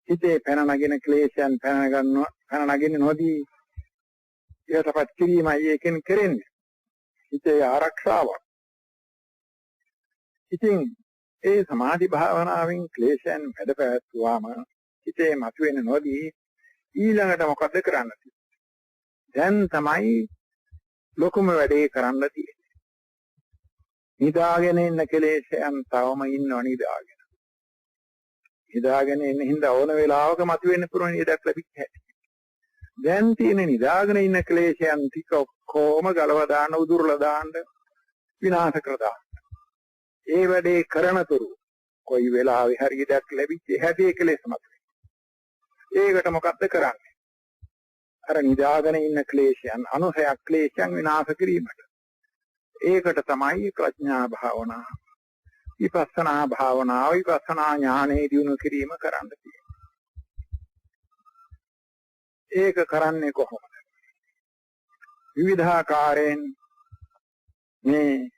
හිතේ පැන නගින ක්ලේශයන් පැන නගින්න නොදී යටපත් කිරීමයි ඒකෙන් කරන්නේ. හිතේ ආරක්ෂාවක්. ඉතින් ඒ සමාධි භාවනාවෙන් ක්ලේශයන් වැඩපැවැත්වුවාම හිතේ මතුවෙන නොදී ඊළඟට මොකද කරන්න තියෙන්නේ? දැන් තමයි ලොකුම වැඩේ කරන්න තියෙන්නේ. නිදාගෙන ඉන්න කෙලෙසයන් තවම ඉන්නව නිදාගෙන. නිදාගෙන ඉන්න හින්දා ඕන වෙලාවක මතුවෙන්න පුළුවන් ඉඩක් ලැබිච්ච හැටි. දැන් තියෙන නිදාගෙන ඉන්න කෙලෙසයන් ටික කොහොම ගලව දාන්න උදුරලා දාන්න විනාශ කර දාන්න. ඒ වැඩේ කරනතුරු කොයි වෙලාවෙ හරි ඉඩක් ලැබිච්ච හැටි කෙලෙස මතුවේ. ඒකට මොකද්ද කරන්නේ? අර නිදාගෙන ඉන්න ක්ලේශයන් අනුසයක් ක්ලේශයන් විනාශ කිරීමට. ඒකට තමයි ප්‍රඥා භාවනා, විපස්සනා භාවනා, විපස්සනා ඥානෙ දිනු කිරීම කරන්න තියෙන්නේ. ඒක කරන්නේ කොහොමද? විවිධාකාරයෙන් මේ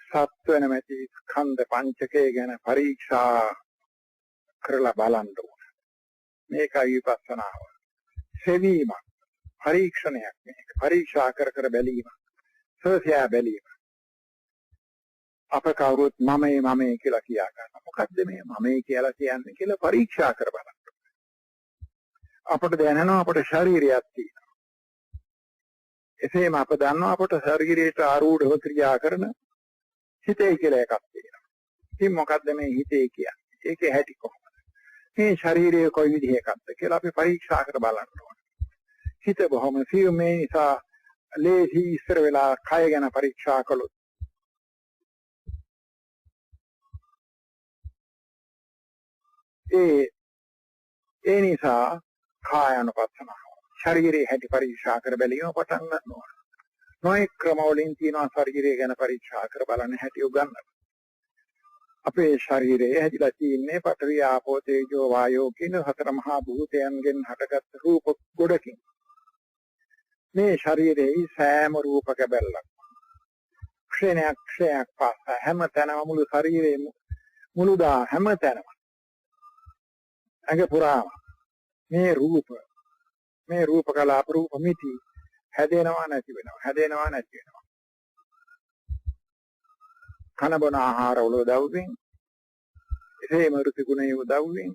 සත්ව නැමැති ස්කන්ධ පංචකය ගැන පරීක්ෂා කරලා බලන්න ඕන. මේකයි විපස්සනාව. සෙවීමක්, පරීක්ෂණයක් මේක. පරීක්ෂා කර බැලීම, සෝසියා බැලීම. අප කවුරුත් මමයි කියලා කියා ගන්න. මොකද්ද මේ මමයි කියලා කියන්නේ කියලා පරීක්ෂා කර බලන්න. අපට දැනෙනවා අපට ශරීරයක් තියෙනවා. එසේම අප දන්නවා අපට ශරීරයට ආරූඪව ක්‍රියා කරන හිතේ කියලා එකක් තියෙනවා. ඉතින් මොකද්ද මේ හිතේ කියන්නේ? ඒකේ හැටි කොහොමද? මේ ශරීරය කොයි විදිහ එකක්ද කියලා අපි පරීක්ෂා කර බලන්න ඕනේ. හිත බොහොම සියුම්ේ නිසා ලේසි ඉස්සර වෙලා කය ගැන පරීක්ෂා කළොත් ඒ නිසා කායानुපස්සනාව ශරීරයේ හැටි පරීක්ෂා කර බැලීම පටන් ගන්නවා. නොයෙක් ක්‍රම වලින් තියෙනවා ශරීරය ගැන පරීක්ෂා කර බලන හැටි උගන්වන්න. අපේ ශරීරයේ හැදිලා තියෙන්නේ පඨවි ආපෝ තේජෝ වායෝ කියන හතර මහා භූතයන්ගෙන් හටගත් රූප ගොඩකින්. මේ ශරීරයේ සෑම රූපක බැලලක් ක්ෂණයක් පාස හැම තැනම මුළු ශරීරයේ මුළුදා හැම තැනම අඟ පුරාම මේ රූප කලාප රූප මිති හැදෙනවා නැති වෙනවා. කන බොන ආහාරවල උදව්වෙන්, එසේම ඍතු ගුණයේ උදව්වෙන්,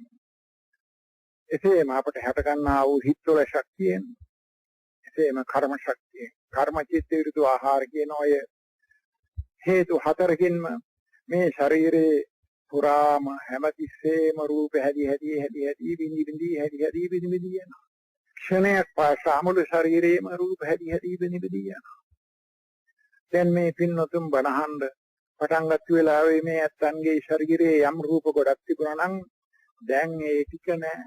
එසේම අපට හැට ගන්නා වූ හිත්වල ශක්තියෙන්, එසේම කර්ම ශක්තියෙන්, කර්ම චිත්ත ඍතු ආහාර කියන ඔය හේතු හතරකින්ම මේ ශරීරේ පුරාම හැමතිස්සෙම රූප හැදි බිනි යනවා. ක්ෂණයක් පාසා මුළු ශරීරේම රූප හැදි බිනි යනවා. දැන් මේ පින්නතුන් බණහඬ පටන් ගත්ත වෙලාවේ මේ ඇත්තන්ගේ ශරීරයේ යම් රූප ගොඩක් තිබුණා නම් දැන් ඒ ටික නෑ.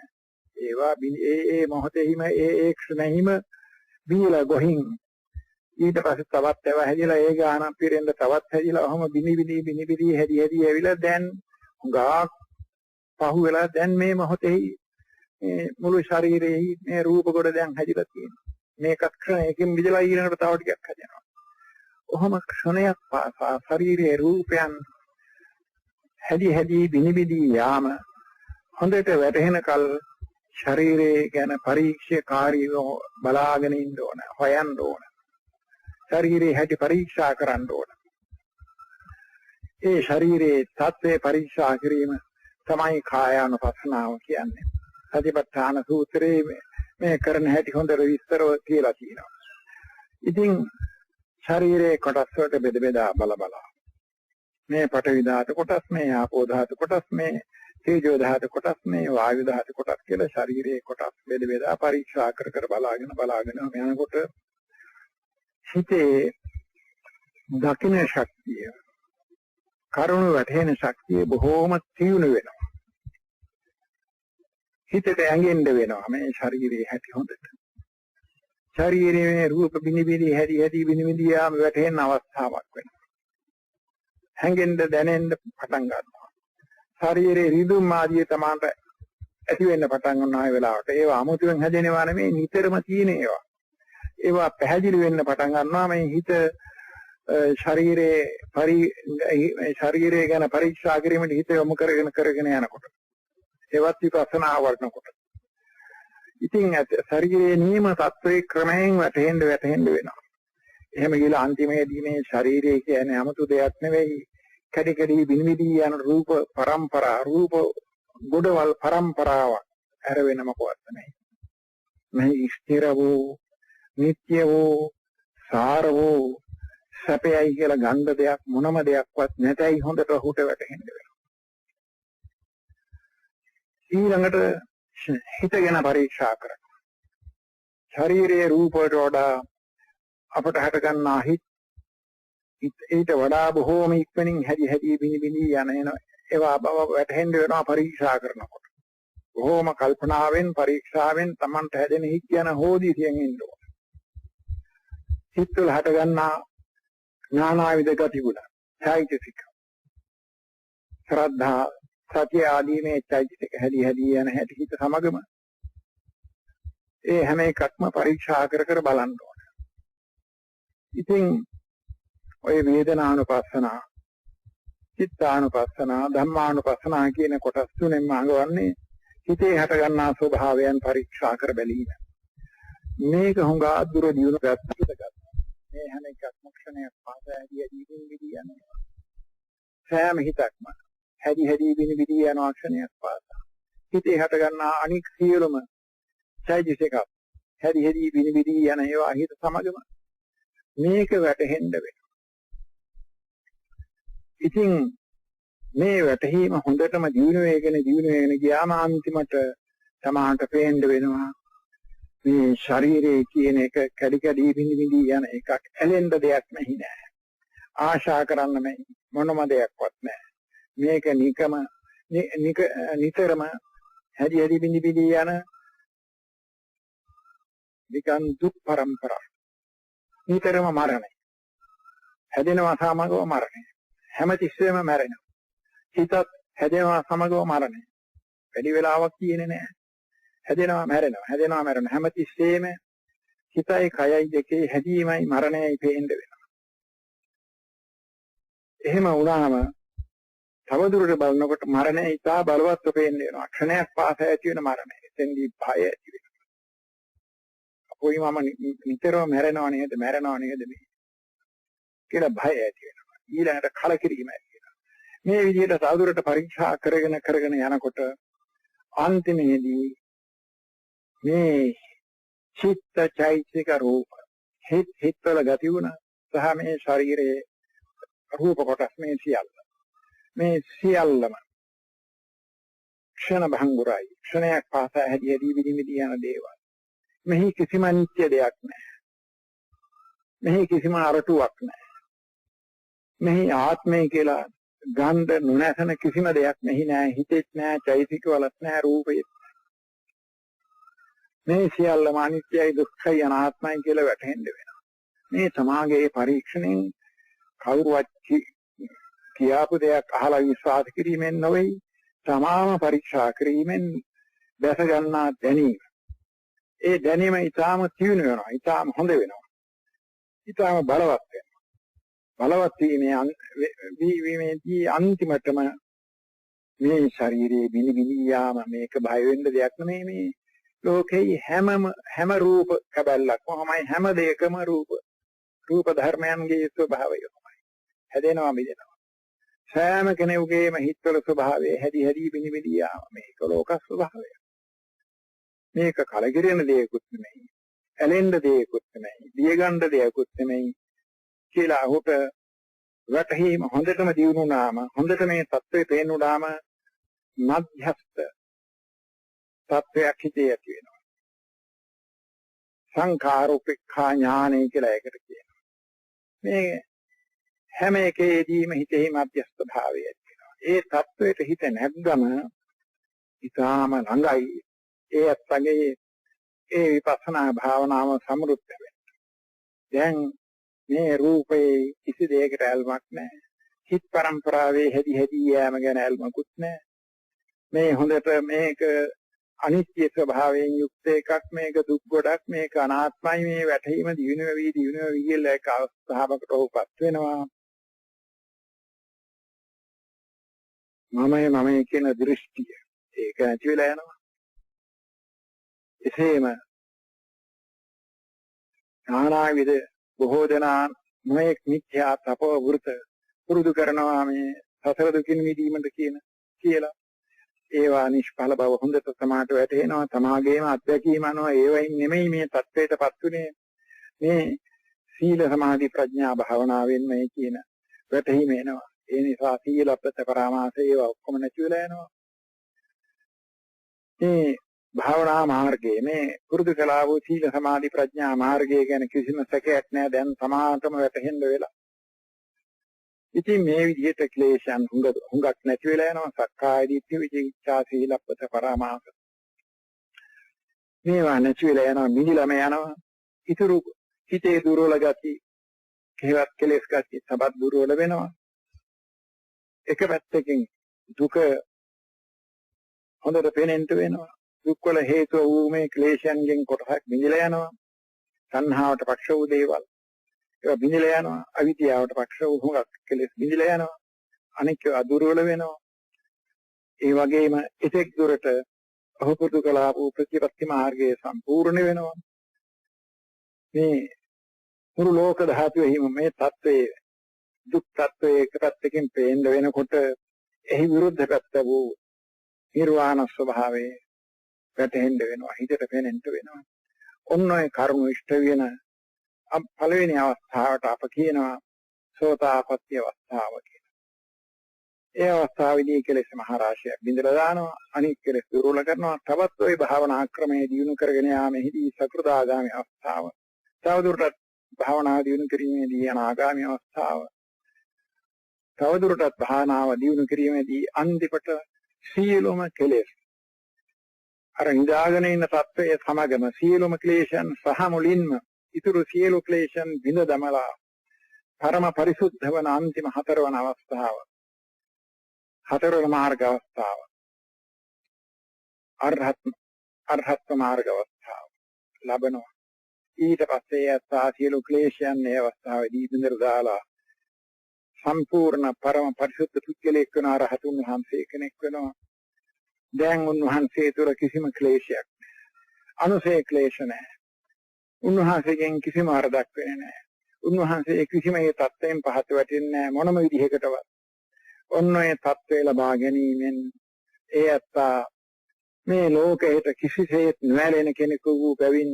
ඒවා ඒ මොහොතේම ඒ ක්ෂණෙහිම බීලා ගොහින් ඊට පස්සේ තවත් ඒවා හැදිලා ඒ ගාන පිරෙන්න තවත් හැදිලා ඔහම බිනි හැදි ඇවිල්ලා දැන් හුඟක් පහු වෙලා දැන් මේ මොහොතේ මේ මුළු ශරීරයේ මේ රූප කොට දැන් හැදිලා තියෙනවා. මේක ක්ෂණයකින් විදලා ඊළඟට තව ටිකක් හැදෙනවා. ඔහම ක්ෂණයක් පාසා ශරීරයේ රූපයන් හැදි බිනි යාම හොඳට වැටහෙන කල ශරීරයේ ගැන පරීක්ෂාකාරීව බලාගෙන ඉන්න ඕන, හොයන්න ඕන. ශරීරයේ හැටි පරීක්ෂා කරන්න ඕන. ඒ ශරීරයේ තත්ත්වය පරීක්ෂා කිරීම තමයි කායානුපස්සනාව කියන්නේ. සතිපට්ඨාන සූත්‍රයේ මේ කරන හැටි හොඳට විස්තරව කියලා තියෙනවා. ඉතින් ශරීරයේ කොටස් වලට බෙදා බලා මේ පඨවි ධාතු කොටස්, මේ ආපෝ ධාතු කොටස්, මේ තේජෝ ධාතු කොටස්, මේ වායු ධාතු කොටස් කියලා ශරීරයේ කොටස් බෙදා පරීක්ෂා කර බලාගෙන යනකොට හිතේ දකින්න ශක්තිය, කරුණ වැටෙන ශක්තිය බොහෝම තියුණු වෙනවා. හිතට ඇඟෙන්න වෙනවා මේ ශරීරයේ හැටි හොඳට. ශරීරයේ රූප බිනි හැදි බිනි යාම වැටෙන අවස්ථාවක් වෙනවා. හැඟෙන්න දැනෙන්න පටන් ගන්නවා. ශරීරයේ රිදුම් ආදී තමාට ඇති වෙන්න පටන් ගන්නා වෙලාවට ඒවා අමුතුවෙන් හැදෙනවා නෙමෙයි, නිතරම තියෙන ඒවා. ඒවා පැහැදිලි වෙන්න පටන් ගන්නවා. මේ හිත ශරීරයේ ගැන පරීක්ෂා කිරීමට හිත යොමු කරගෙන යනකොට ඒවත් විපස්සනා වඩනකොට ඉතින් ශරීරයේ නියම තත්ත්වයේ ක්‍රමයෙන් වැටෙන්න වෙනවා. එහෙම ගිහලා අන්තිමේදී මේ ශරීරය කියන්නේ 아무තු දෙයක් නෙවෙයි, කැඩි බිනිවිදි යන රූප ගොඩවල් පරම්පරාවක්. අර වෙන මොකවත් නැහැ. මේ ස්ථිර වූ, නිට්ටය වූ, සාර වූ, සැපයයි කියලා ගන්න දෙයක් මොනම දෙයක්වත් නැතයි හොඳට හුට වැටෙන්න වෙනවා. ඊළඟට හිත ගැන පරීක්ෂා කරනවා. ශරීරයේ රූප වලට වඩා අපට හට ගන්නා ඊට වඩා බොහෝම ඉක්මනින් හැදි බිනි යන ඒවා බව වැටහෙන්න වෙනවා පරීක්ෂා කරනකොට. බොහෝම කල්පනාවෙන් පරීක්ෂාවෙන් Tamanට හැදෙන හිත් යන හෝදිසියෙන් ඉන්න ඕන. හිත වල හට ගන්නා ඥානාවිද ගති ගුණ, චෛතසික, ශ්‍රද්ධා, සතිය ආදී මේ චෛතසික හැදි යන හැටි හිත සමගම ඒ හැම එකක්ම පරීක්ෂා කර බලන්න ඕන. ඉතින් ඔය වේදනානුපස්සනා, චිත්තානුපස්සනා, ධම්මානුපස්සනා කියන කොටස් තුනෙන්ම අඟවන්නේ හිතේ හට ගන්නා ස්වභාවයන් පරීක්ෂා කර බැලීම. මේක හුඟා දුර දියුණු ගත්තා. මේ හැම එකක්ම ක්ෂණයක් පාසා හැදි යනවා. සෑම හිතක්ම හැදි බිනි යනවා ක්ෂණයක් පාසා. හිතේ හට ගන්නා අනික් සියලුම චෛතසික හැදි බිනි යන ඒවා හිත සමගම මේක වැටහෙන්න වෙනවා. ඉතින් මේ වැටහීම හොඳටම දියුණු වෙගෙන ගියාම අන්තිමට සමාහට පේන්න වෙනවා මේ ශරීරයේ කියන එක කැඩි බිනි යන එකක් ඇලෙන්න දෙයක් නැහැ නෑ. ආශා කරන්න මොනම දෙයක්වත් නැහැ. මේක නිතරම හැදි බිනි යන නිකන් දුක් පරම්පරාවක්. නිතරම මරණය. හැදෙනවා සමගව මරණය. හැමතිස්සෙම මැරෙනවා. හිතත් හැදෙනවා සමගව මරණය. වැඩි වෙලාවක් තියෙන්නේ නැහැ. හැදෙනවා මැරෙනවා. හැමතිස්සෙම හිතයි කයයි දෙකේ හැදීමයි මරණයයි පේන්න වෙනවා. එහෙම වුණාම තවදුරට බලනකොට මරණය ඉතා බලවත්ව පේන්න වෙනවා. ක්ෂණයක් පාසා ඇති වෙන මරණය. එතෙන්දී භය ඇති වෙනවා. අපෝයි මම නිතරම මැරෙනව නේද මේ කියලා භය ඇති වෙනවා. ඊළඟට කලකිරීම ඇති මේ විදිහට සාදුරට පරීක්ෂා කරගෙන යනකොට අන්තිමේදී මේ චිත්ත චෛතසික රූප හිතවල ගති වුණ සහ මේ ශරීරයේ රූප කොටස් මේ සියල්ලම ක්ෂණ භංගුරයි. ක්ෂණයක් පාසා හැදී විදි යන දේවල්. මෙහි කිසිම අනිත්‍ය දෙයක් නැහැ. මෙහි කිසිම අරටුවක් නැහැ. මෙහි ආත්මය කියලා ගන්ධ නොනැසෙන කිසිම දෙයක් මෙහි නැහැ. හිතෙත් නැහැ, චෛතසිකවලත් නැහැ, රූපෙත්. මේ සියල්ලම අනිත්‍යයි, දුක්ඛයි, අනාත්මයි කියලා වැටහෙන්න වෙනවා. මේ සමාගයේ පරීක්ෂණයෙන් කවුරුවත් කියාපු දෙයක් අහලා විශ්වාස කිරීමෙන් නොවේ. තමාම පරීක්ෂා කිරීමෙන් දැස ගන්නා දැනීම. ඒ දැනීම ඊටාම තියුණු වෙනවා. ඊටාම හොඳ වෙනවා. ඊටාම බලවත් වෙනවා. බලවත් වීමේදී අන්තිමටම මේ ශරීරයේ බිනි යාම මේක බය වෙන්න දෙයක් නෙමෙයි. මේ ලෝකේ හැම රූප කැබල්ලක්මයි හැම දෙයකම රූප ධර්මයන්ගේ ස්වභාවය තමයි. හැදෙනවා මිදෙනවා. සෑම කෙනෙකුගේම හිතවල ස්වභාවය හැදි බිනි යාම මේක ලෝක ස්වභාවය. මේක කලකිරෙන දෙයක්වත් නෙමෙයි. ඇලෙන්න දෙයක්වත් නෙමෙයි. දියගන්න දෙයක්වත් නෙමෙයි කියලා අහුට වැටහීම හොඳටම දියුණුනාම හොඳට මේ தત્ත්වේ පේනුනාම මධ්‍යස්ත තත්වයක් හිතේ ඇති වෙනවා. සංඛාරෝපේක්ඛා ඥානය කියලා ඒකට කියනවා. මේ හැම එකේදීම හිතේ මධ්‍යස්ථ භාවය ඇති වෙනවා. ඒ තත්වයට හිත නැග්ගම ඊටාම ළඟයි ඒ අත්ගේ ඒ විපස්සනා භාවනාව සමෘද්ධ වෙනවා. දැන් මේ රූපේ කිසි දෙයකට ඇල්මක් නැහැ. හිත පරම්පරාවේ හැදි යෑම ගැන ඇල්මකුත් නැහැ. මේ හොඳට මේක අනිත්‍ය ස්වභාවයෙන් යුක්ත එකක්, මේක දුක් ගොඩක්, මේක අනාත්මයි, මේ වැටහීම දිවිනව වී කියලා එක අවස්ථාවකට ඔහුපත් වෙනවා. මමයි කියන දෘෂ්ටිය ඒක නැති වෙලා යනවා. එසේම නානාවිද බොහෝ දෙනා නොඑක් මිත්‍යා තපෝ වෘත පුරුදු කරනවා මේ සසර දුකින් මිදීමට කියලා. ඒවා නිෂ්ඵල බව හොඳට සමාට වැටහෙනවා. තමාගේම අත්දැකීම අනුව ඒවයින් නෙමෙයි මේ தත්වයටපත් උනේ. මේ සීල සමාධි ප්‍රඥා භාවනාවෙන් මේ කියන වැටහීම එනවා. ඒ නිසා සීලපත පරාමාස ඒවා ඔක්කොම නැති වෙලා යනවා. මේ භාවනා මාර්ගයේ මේ පුරුදු කළා වූ සීල සමාධි ප්‍රඥා මාර්ගය ගැන කිසිම සැකයක් නැහැ. දැන් සමාතම වැටහෙන්න වෙලා. ඉතින් මේ විදිහට ක්ලේශයන් හුඟක් නැති වෙලා යනවා. සක්කාය දිට්ඨි, විචිකිච්ඡා, සීලප්පත පරාමාස මේවා නැති වෙලා යනවා. මිදිලම යනවා. ඊතුරු හිතේ දුර්වල ගති, කෙලස් ගති සබත් දුර්වල වෙනවා. එක පැත්තකින් දුක හොඳට පේනෙන්න වෙනවා. දුක් වල හේතුව වූ මේ ක්ලේශයන්ගෙන් කොටසක් මිදිලා යනවා. සංහාවට පක්ෂ වූ දේවල් ඒවා බිඳිලා යනවා. අවිද්‍යාවට පක්ෂ වූ හුඟක් කෙලෙස් බිඳිලා යනවා. අනික අදුර්වල වෙනවා. ඒ වගේම එතෙක් දුරට අහුපුරුදු කළා වූ ප්‍රතිපත්ති මාර්ගයේ සම්පූර්ණ වෙනවා. මේ මුළු ලෝක ධාතුවේම මේ தત્ත්වයේ දුක් தત્ත්වයේ එක පැත්තකින් පේන්න වෙනකොට එහි විරුද්ධ පැත්ත වූ නිර්වාණ ස්වභාවයේ වැටහෙන්න වෙනවා. හිතට පේනෙන්න වෙනවා. ඔන්න ඔය කරුණු ඉෂ්ට වෙන පළවෙනි අවස්ථාවට අප කියනවා සෝතාපට්ටි අවස්ථාව කියලා. ඒ අවස්ථාවේදී කෙලෙස් මහරාශියක් බිඳලා දානවා. අනිත් කෙලෙස් දුර්වල කරනවා. තවත් ওই භාවනා ක්‍රමයේ දියුණු කරගෙන යාමේදී සකෘදාගාමී අවස්ථාව. තවදුරටත් භාවනා දියුණු කිරීමේදී අනාගාමී අවස්ථාව. තවදුරටත් භාවනාව දියුණු කිරීමේදී අන්තිමට සියලුම කෙලෙස් අර නිදාගෙන ඉන්න තත්වයේ සමගම සියලුම ක්ලේශයන් සහ මුලින්ම ඉතුරු සියලු ක්ලේශයන් බිඳ දමලා පරම පරිසුද්ධ වන අන්තිම හතරවන අවස්ථාව. හතරවන මාර්ග අවස්ථාව. අරහත් මාර්ග අවස්ථාව ලැබෙනවා. ඊට පස්සේ යථා සියලු ක්ලේශයන් මේ අවස්ථාවේදී බිඳ දාලා සම්පූර්ණ පරම පරිසුද්ධ පුද්ගලෙක් වෙන අරහතුන් වහන්සේ කෙනෙක් වෙනවා. දැන් උන්වහන්සේ තුර කිසිම ක්ලේශයක් නැහැ. අනුසේ ක්ලේශ නැහැ. උන්වහන්සේගෙන් කිසිම වරදක් වෙන්නේ නැහැ. උන්වහන්සේ කිසිම ඒ තත්ත්වයෙන් පහත වැටෙන්නේ නැහැ මොනම විදිහකටවත්. ඔන්න ඒ තත්ත්වය ලබා ගැනීමෙන් ඒ අත්තා මේ ලෝකයට කිසිසේත් නොඇලෙන කෙනෙකු වූ බැවින්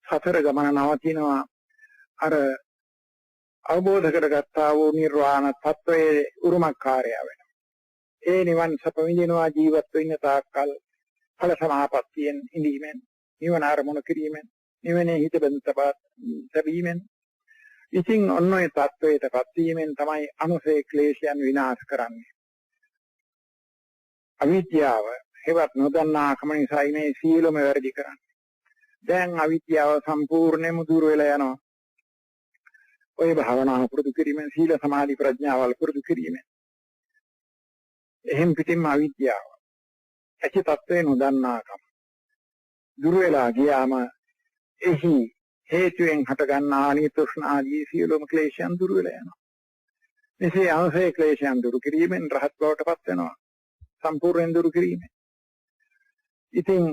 සතර ගමන නවතිනවා. අර අවබෝධ කරගත්තා වූ නිර්වාණ තත්ත්වයේ උරුමකාරය වෙනවා. ඒ නිවන් සප විඳිනවා ජීවත් වෙන්න තාක්කල් ඵල සමාපත්තියෙන් ඉඳීමෙන් නිවන අරමුණු කිරීමෙන් නිවනේ හිත බඳීමෙන් ඉතින් ඔන්න ඔය තත්වයටපත් වීමෙන් තමයි අනුසේ ක්ලේශයන් විනාශ කරන්නේ. අවිද්‍යාව හේවත් නොදන්නාකම නිසා මේ සීලම වැරදි කරන්නේ. දැන් අවිද්‍යාව සම්පූර්ණයෙන්ම දුර වෙලා යනවා. ඔය භාවනාව පුරුදු කිරීමෙන් සීල සමාධි ප්‍රඥාවල් පුරුදු කිරීමෙන් එහෙම් පිටින්ම අවිද්‍යාව ඇති තත්ත්වේ නොදන්නාකම දුර වෙලා ගියාම එහි හේතුයෙන් හටගන්නා අනිත්‍යෂ්ණ ආදී සියලුම ක්ලේශයන් දුර වෙලා යනවා. මෙසේ අනුසේ ක්ලේශයන් දුරු කිරීමෙන් රහත් බවටපත් වෙනවා. සම්පූර්ණයෙන් දුරු කිරීමෙන්. ඉතින්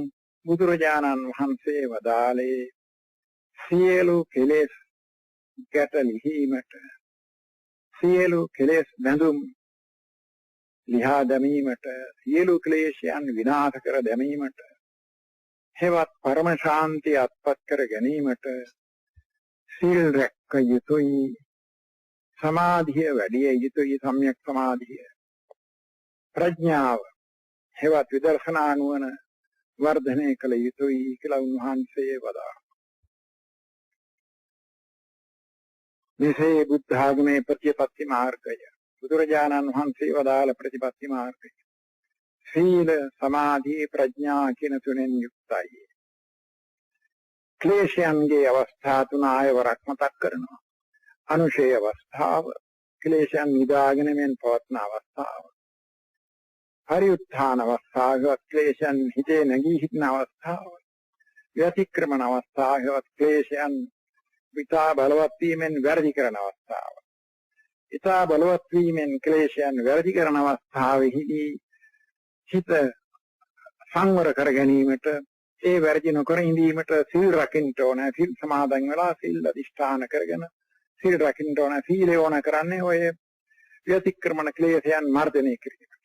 බුදුරජාණන් වහන්සේ වදාළේ සියලු කෙලෙස් ගැට ලිහීමට සියලු කෙලෙස් බැඳුම් ලිහා දැමීමට සියලු ක්ලේශයන් විනාශ කර දැමීමට හෙවත් පරම ශාන්තිය අත්පත් කර ගැනීමට සීල් රැක යුතුයි. සමාධිය වැඩි යුතුයි. සම්‍යක් සමාධිය ප්‍රඥාව හෙවත් විදර්ශනා නුවණ වර්ධනය කළ යුතුයි කියලා උන්වහන්සේ වදාළා. මෙසේ බුද්ධ ආගමේ ප්‍රතිපත්ති මාර්ගය බුදුරජාණන් වහන්සේ වදාළ ප්‍රතිපත්ති මාර්ගය සීල සමාධි ප්‍රඥා කියන තුනෙන් යුක්තයි. ක්ලේශයන්ගේ අවස්ථා තුන ආයවරක් මතක් කරනවා. අනුශේය අවස්ථාව, ක්ලේශයන් නිදාගෙන මෙන් පවත්න අවස්ථාව, පරිඋත්ථාන අවස්ථාව, ක්ලේශයන් හිතේ නැගී සිටින අවස්ථාව, ව්‍යතික්‍රමන අවස්ථාව, ක්ලේශයන් විතා බලවත් වීමෙන් වැරදි කරන අවස්ථාව. ඊතා බලවත් වීමෙන් ක්ලේශයන් වැරදි කරන අවස්ථාවෙහිදී හිත සංවර කර ගැනීමට ඒ වැරදි නොකර ඉඳීමට සිල් රකින්න ඕන. සිල් සමාදන් වෙලා සිල් අධිෂ්ඨාන කරගෙන සිල් රකින්න ඕන. සීලය ඕන කරන්නේ ඔය ව්‍යතික්‍රමන ක්ලේශයන් මර්ධනය කිරීමට.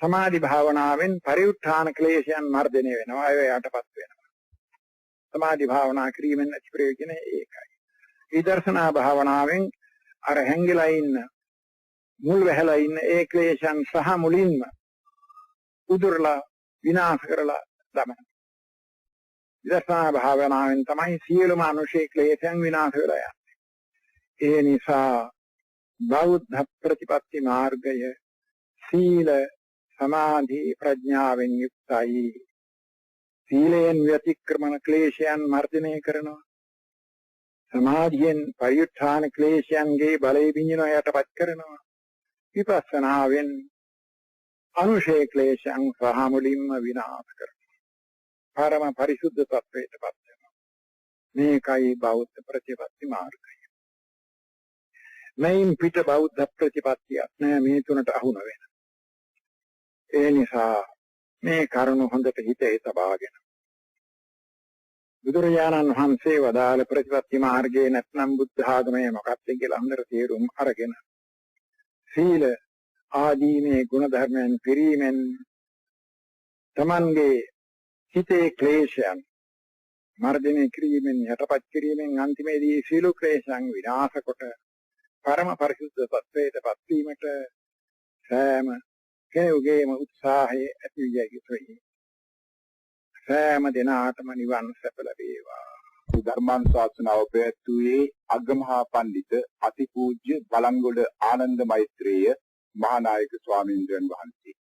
සමාධි භාවනාවෙන් පරිඋත්ථාන ක්ලේශයන් මර්ධනය වෙනවා. ඒව යටපත් වෙනවා. සමාධි භාවනා කිරීමෙන් ඇති ප්‍රයෝජනය ඒකයි. විදර්ශනා භාවනාවෙන් අර හැංගිලා ඉන්න මුල් වැහැලා ඉන්න ඒ ක්ලේශයන් සහ මුලින්ම උදුරලා විනාශ කරලා දමන. විදර්ශනා භාවනාවෙන් තමයි සියලුම අනුශේ ක්ලේශයන් විනාශ වෙලා යන්නේ. ඒ නිසා බෞද්ධ ප්‍රතිපත්ති මාර්ගය සීල සමාධි ප්‍රඥාවෙන් යුක්තයි. සීලයෙන් ව්‍යතික්‍රමන ක්ලේශයන් මර්ධනය කරනවා. සමාධියෙන් පරිඋත්ථාන ක්ලේශයන්ගේ බලය බිඳින යටපත් කරනවා. විපස්සනාවෙන් අනුශේ ක්ලේශයන් සහ මුලින්ම විනාශ කරනවා. පරම පරිසුද්ධ තත්වයටපත් වෙනවා. මේකයි බෞද්ධ ප්‍රතිපත්ති මාර්ගය. මේන් පිට බෞද්ධ ප්‍රතිපත්තියක් නෑ මේ තුනට අහු නොවන. ඒ නිසා මේ කරුණ හොඳට හිතේ තබාගෙන බුදුරජාණන් වහන්සේ වදාළ ප්‍රතිපත්ති මාර්ගයේ නැත්නම් බුද්ධ ආගමේ මොකක්ද කියලා හොඳට තේරුම් අරගෙන සීල ආදී මේ ගුණ ධර්මයන් පිරීමෙන් තමන්ගේ හිතේ ක්ලේශයන් මර්ධනය කිරීමෙන් යටපත් කිරීමෙන් අන්තිමේදී සීල ක්ලේශයන් විනාශ කොට පරම පරිසුද්ධ තත්වයටපත් වීමට සෑම කෙනෙකුගේම උත්සාහය ඇති විය යුතුයි. සෑම දිනාටම නිවන් සැප ලැබේවා. ධර්මානුශාසනාව පැවැත්වුවේ අග්ගමහා පඬිත අතිපූජ්‍ය බලංගොඩ ආනන්ද මෛත්‍රේය මහානායක ස්වාමීන් වහන්සේ.